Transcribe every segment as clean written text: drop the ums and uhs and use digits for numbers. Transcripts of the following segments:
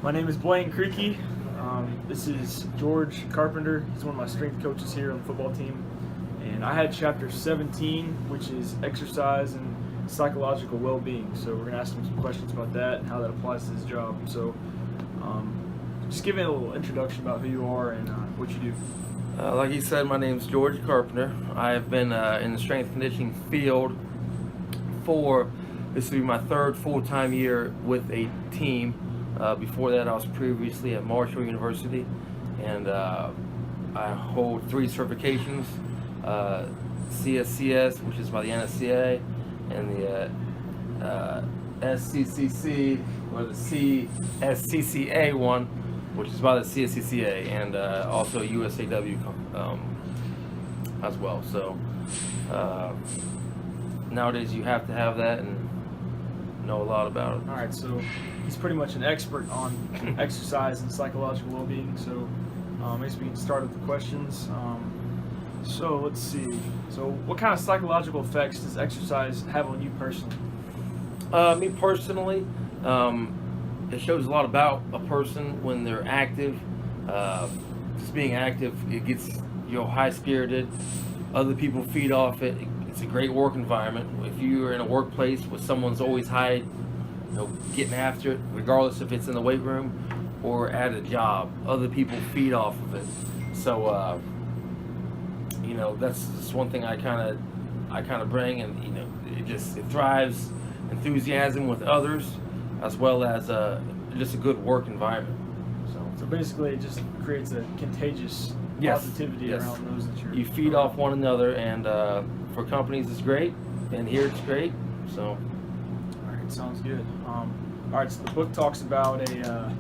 My name is Blaine Creaky. This is George Carpenter. He's one of my strength coaches here on the football team. And I had chapter 17, which is exercise and psychological well-being. So we're going to ask him some questions about that and how that applies to his job. So just give me a little introduction about who you are and what you do. Like he said, my name is George Carpenter. I have been in the strength conditioning field this will be my third full-time year with a team. Before that, I was previously at Marshall University, and I hold 3 certifications, CSCS, which is by the NSCA, and the SCCC, or the CSCCA one, which is by the CSCCA, and also USAW as well. So nowadays you have to have that and know a lot about it. All right, so he's pretty much an expert on exercise and psychological well-being. So I guess we can start with the questions. So let's see. So what kind of psychological effects does exercise have on you personally? Me personally, it shows a lot about a person when they're active. Just being active, it gets you high-spirited. Other people feed off it. It's a great work environment. If you're in a workplace where someone's always high, getting after it, regardless if it's in the weight room or at a job, other people feed off of it. So, that's just one thing I kind of bring, and it thrives enthusiasm with others, as well as just a good work environment. So basically, it just creates a contagious positivity around those that you feed off one another, and for companies it's great, and here it's great. So, all right, sounds good. All right, so the book talks about a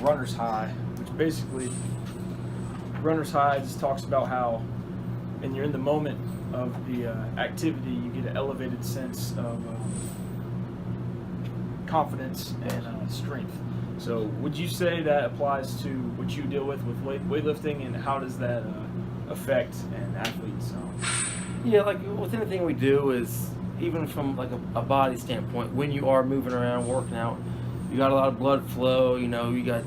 runner's high, which basically runner's high just talks about how, when you're in the moment of the activity, you get an elevated sense of confidence and strength. So would you say that applies to what you deal with weightlifting, and how does that affect an athlete's? Yeah, like with anything we do, is even from like a body standpoint, when you are moving around, working out, you got a lot of blood flow, you got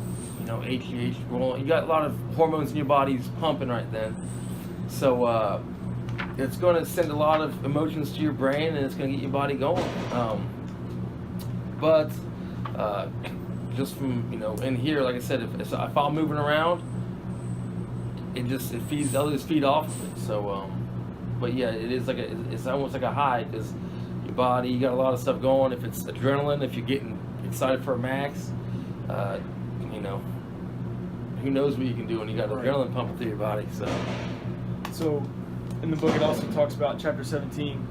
HGH rolling, you got a lot of hormones in your body's pumping right then. So it's going to send a lot of emotions to your brain, and it's going to get your body going. But just from in here, like I said, if I'm moving around, others feed off of it. So but yeah, it is it's almost like a high, because your body, you got a lot of stuff going. If it's adrenaline, if you're getting excited for a max, who knows what you can do when you got adrenaline pumping through your body. So in the book, it also talks about chapter 17,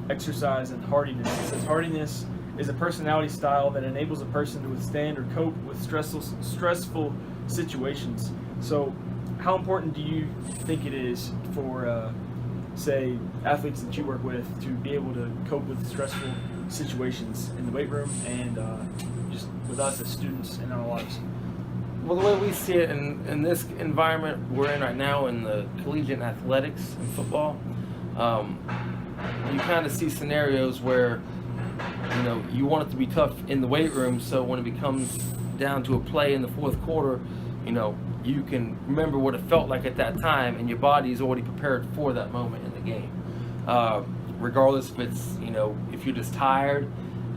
exercise and hardiness. It says hardiness is a personality style that enables a person to withstand or cope with stressful situations. So how important do you think it is for, say, athletes that you work with to be able to cope with stressful situations in the weight room and just with us as students in our lives? Well, the way we see it in this environment we're in right now, in the collegiate athletics and football, you kind of see scenarios where you want it to be tough in the weight room, so when it comes down to a play in the fourth quarter, you can remember what it felt like at that time, and your body is already prepared for that moment in the game. Regardless if it's, if you're just tired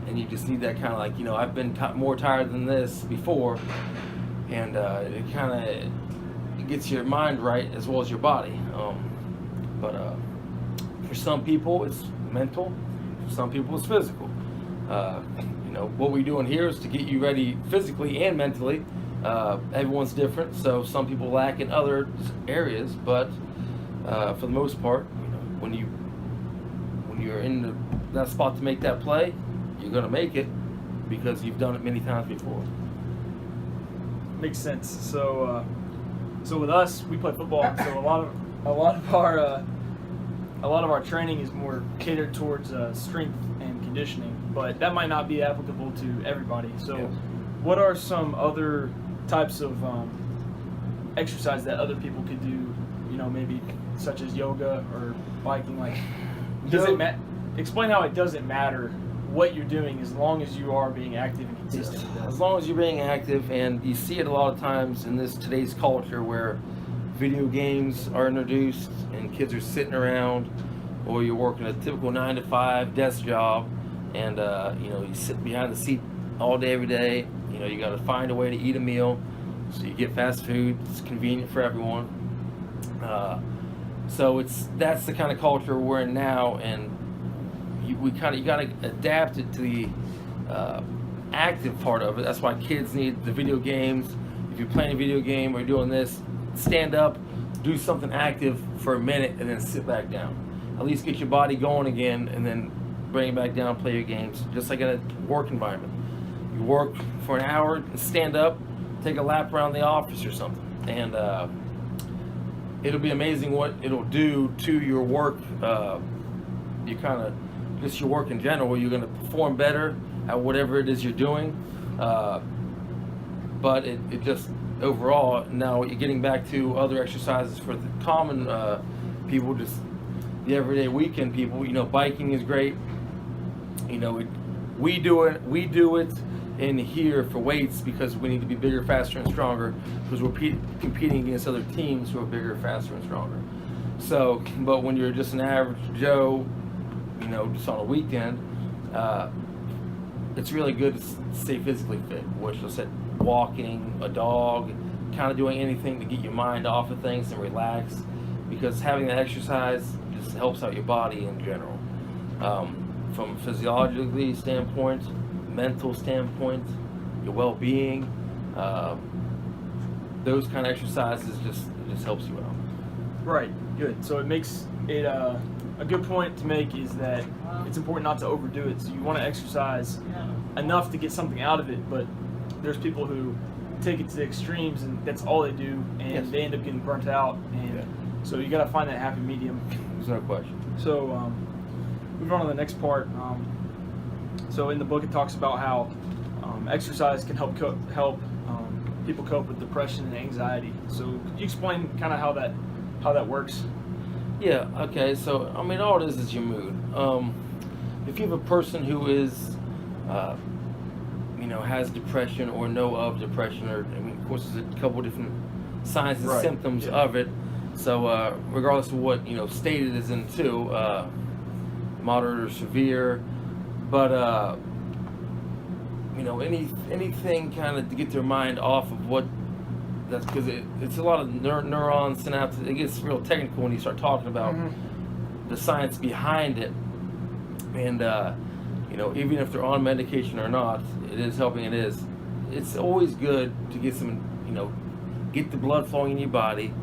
and you just need that kind of like, I've been more tired than this before, and it kind of gets your mind right as well as your body. But for some people it's mental, for some people it's physical. What we're doing here is to get you ready physically and mentally. Everyone's different, so some people lack in other areas, but for the most part, when you're in that spot to make that play, you're going to make it because you've done it many times before. Makes sense. So with us, we play football, so a lot of our training is more catered towards strength and conditioning, but that might not be applicable to everybody. So what are some other types of exercise that other people could do, maybe such as yoga or biking? Like, explain how it doesn't matter what you're doing as long as you are being active and consistent. As long as you're being active, and you see it a lot of times in today's culture where video games are introduced and kids are sitting around, or you're working a typical 9-to-5 desk job, and you sit behind the seat all day, every day. You got to find a way to eat a meal, so you get fast food. It's convenient for everyone. So that's the kind of culture we're in now, and you got to adapt it to the active part of it. That's why kids need the video games. If you're playing a video game or doing this, stand up, do something active for a minute, and then sit back down. At least get your body going again, and then bring it back down, play your games, just like in a work environment. You work for an hour, stand up, take a lap around the office or something, and it'll be amazing what it'll do to your work. Just your work in general. You're going to perform better at whatever it is you're doing. But it just overall, now you're getting back to other exercises for the common people, just the everyday weekend people. Biking is great. We do it in here for weights because we need to be bigger, faster, and stronger, because we're competing against other teams who are bigger, faster, and stronger. So, but when you're just an average Joe, just on a weekend, it's really good to stay physically fit, which I said, walking, a dog, kind of doing anything to get your mind off of things and relax, because having that exercise just helps out your body in general. From a physiologically standpoint, mental standpoint, your well-being, those kind of exercises just helps you out. Right, good. So it makes it a good point to make is that it's important not to overdo it. So you want to exercise enough to get something out of it, but there's people who take it to the extremes and that's all they do, and they end up getting burnt out. And so you got to find that happy medium. There's no question. So moving on to the next part. So in the book it talks about how exercise can help people cope with depression and anxiety. So could you explain kind of how that works? Yeah, okay, so all it is your mood. If you have a person who is has depression or know of depression, or of course there's a couple different signs and symptoms of it. So regardless of what state it is in too, moderate or severe, but anything kind of to get their mind off of what that's, because it's a lot of neuron synapses. It gets real technical when you start talking about the science behind it, and even if they're on medication or not, it is helping. It's always good to get some, get the blood flowing in your body,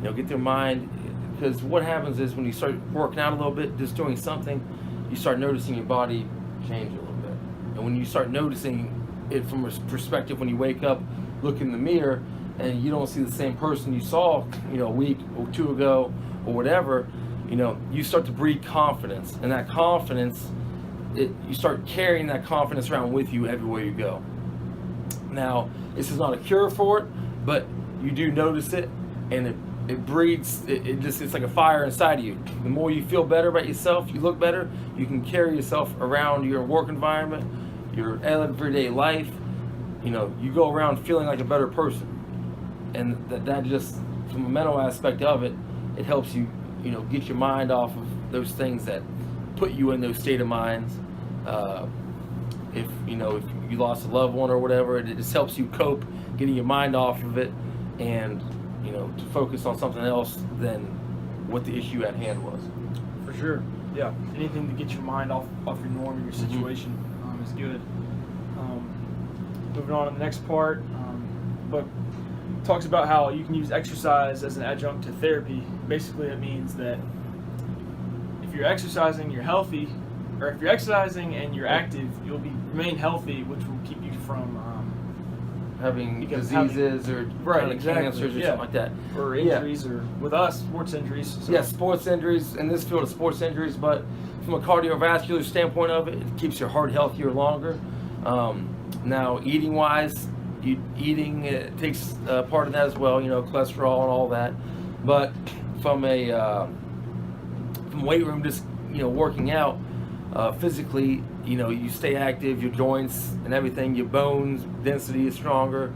get their mind, because what happens is when you start working out a little bit, just doing something, you start noticing your body change a little bit. And when you start noticing it from a perspective, when you wake up, look in the mirror, and you don't see the same person you saw, a week or two ago or whatever, you start to breed confidence. And that confidence, you start carrying that confidence around with you everywhere you go. Now, this is not a cure for it, but you do notice it, and it breeds, it's like a fire inside of you. The more you feel better about yourself, you look better, you can carry yourself around your work environment, your everyday life. You go around feeling like a better person. And that just, from a mental aspect of it, it helps you, get your mind off of those things that put you in those state of minds. If you lost a loved one or whatever, it just helps you cope, getting your mind off of it, and to focus on something else than what the issue at hand was. For sure, yeah. Anything to get your mind off your norm and your situation is good. Moving on to the next part, book talks about how you can use exercise as an adjunct to therapy. Basically, it means that if you're exercising, you're healthy, or if you're exercising and you're active, you'll remain healthy, which will keep you from having diseases or cancers or something like that, or injuries, or with us, sports injuries. So. Sports injuries in this field of sports injuries, but from a cardiovascular standpoint of it, it keeps your heart healthier longer. Now, eating wise, eating takes part of that as well, cholesterol and all that. But from weight room, just working out, physically, you stay active, your joints and everything, your bones density is stronger,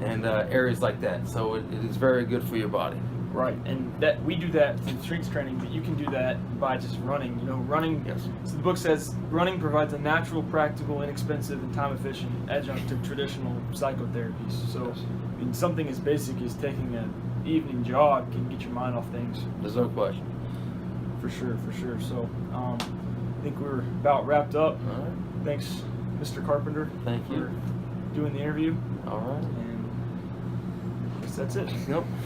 and areas like that. So it is very good for your body. Right, and that we do that through strength training, but you can do that by just running. Running. Yes. So the book says running provides a natural, practical, inexpensive, and time-efficient adjunct to traditional psychotherapies. So, Yes. I mean, something as basic as taking an evening jog can get your mind off things. There's no question. For sure. So, I think we're about wrapped up. All right. Thanks, Mr. Carpenter. Thank for you. doing the interview. All right. And I guess that's it. Yep.